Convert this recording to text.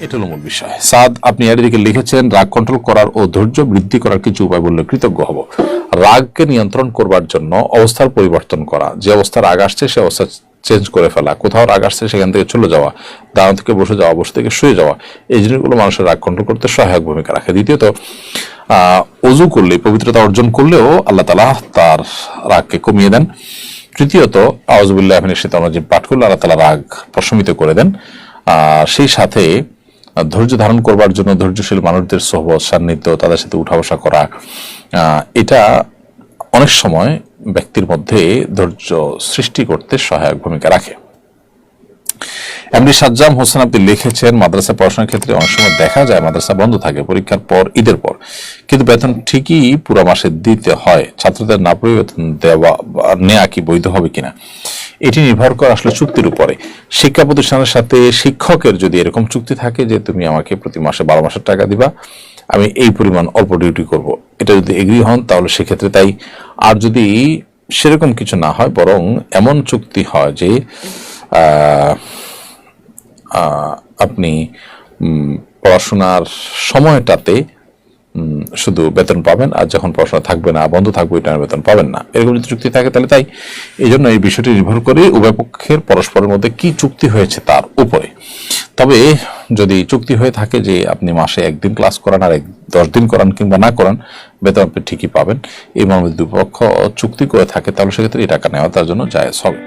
এটা হলো মূল বিষয়। সাদ, আপনি এর দিকে লিখেছেন, রাগ কন্ট্রোল করার ও ধৈর্য বৃদ্ধি করার কিছু উপায় বললে কৃতজ্ঞ হব। রাগকে নিয়ন্ত্রণ করবার জন্য অবস্থার পরিবর্তন করা, যে অবস্থা রাগ আসছে সে অবস্থা চেঞ্জ করে ফেলা, কোথাও রাগ আসছে সেখান থেকে চলে যাওয়া, দাঁড়ানো থেকে বসে যাওয়া, বসে থেকে শুয়ে যাওয়া, এই জিনিসগুলো মানুষের রাগ কন্ট্রোল করতে সহায়ক ভূমিকা রাখে। দ্বিতীয়ত, অজু করলে, পবিত্রতা অর্জন করলেও আল্লাহ তাআলা তার রাগকে কমিয়ে দেন। তৃতীয়ত, আউযুবিল্লাহি মিনাশ শাইতানির রাজিম পাঠ করলে আল্লাহ তাআলা রাগ প্রশমিত করে দেন। সেই সাথে ধৈর্য ধারণ করবার জন্য ধৈর্যশীল মানুষদের সোহবত, সান্নিধ্য, তাদের সাথে উঠা বসা করা, এটা অনেক সময় ব্যক্তির মধ্যে ধৈর্য সৃষ্টি করতে সহায়ক ভূমিকা রাখে। এমডি সাজ্জাম হোসেন আপনি লিখেছেন, মাদ্রাসা পড়াশোনার ক্ষেত্রে অনেক সময় দেখা যায় মাদ্রাসা বন্ধ থাকে পরীক্ষার পর, ঈদের পর, কিন্তু বেতন ঠিকই পুরো মাসে দিতে হয়। ছাত্রদের না পড়ে বেতন নেওয়া কি বৈধ হবে কিনা? এটি নির্ভর করে আসলে চুক্তির উপরে। শিক্ষা প্রতিষ্ঠানের সাথে শিক্ষকের যদি এরকম চুক্তি থাকে যে তুমি আমাকে প্রতি মাসে 12 মাসের টাকা দিবা, আমি এই পরিমাণ অল্প ডিউটি করব, এটা যদি এগ্রি হন তাহলে সেক্ষেত্রে তাই। আর যদি সেরকম কিছু না হয়, বরং এমন চুক্তি হয় যে আপনি পড়াশোনার সময়টাতে শুধু বেতন পাবেন, আর যখন পড়াশোনা থাকবে না, বন্ধ থাকবে, এটা বেতন পাবেন না, এরকম যদি চুক্তি থাকে তাহলে তাই। এই জন্য এই বিষয়টি নির্ভর করে উভয় পক্ষের পরস্পরের মধ্যে কি চুক্তি হয়েছে তার উপরে। তবে যদি চুক্তি হয়ে থাকে যে আপনি মাসে 1 দিন ক্লাস করান আর 10 দিন করান কিংবা না করান, বেতন আপনি ঠিকই পাবেন, এই মর্মে দুপক্ষ চুক্তি করে থাকে, তাহলে সেক্ষেত্রে এই টাকা নেওয়া তার জন্য জায়েজ হবে।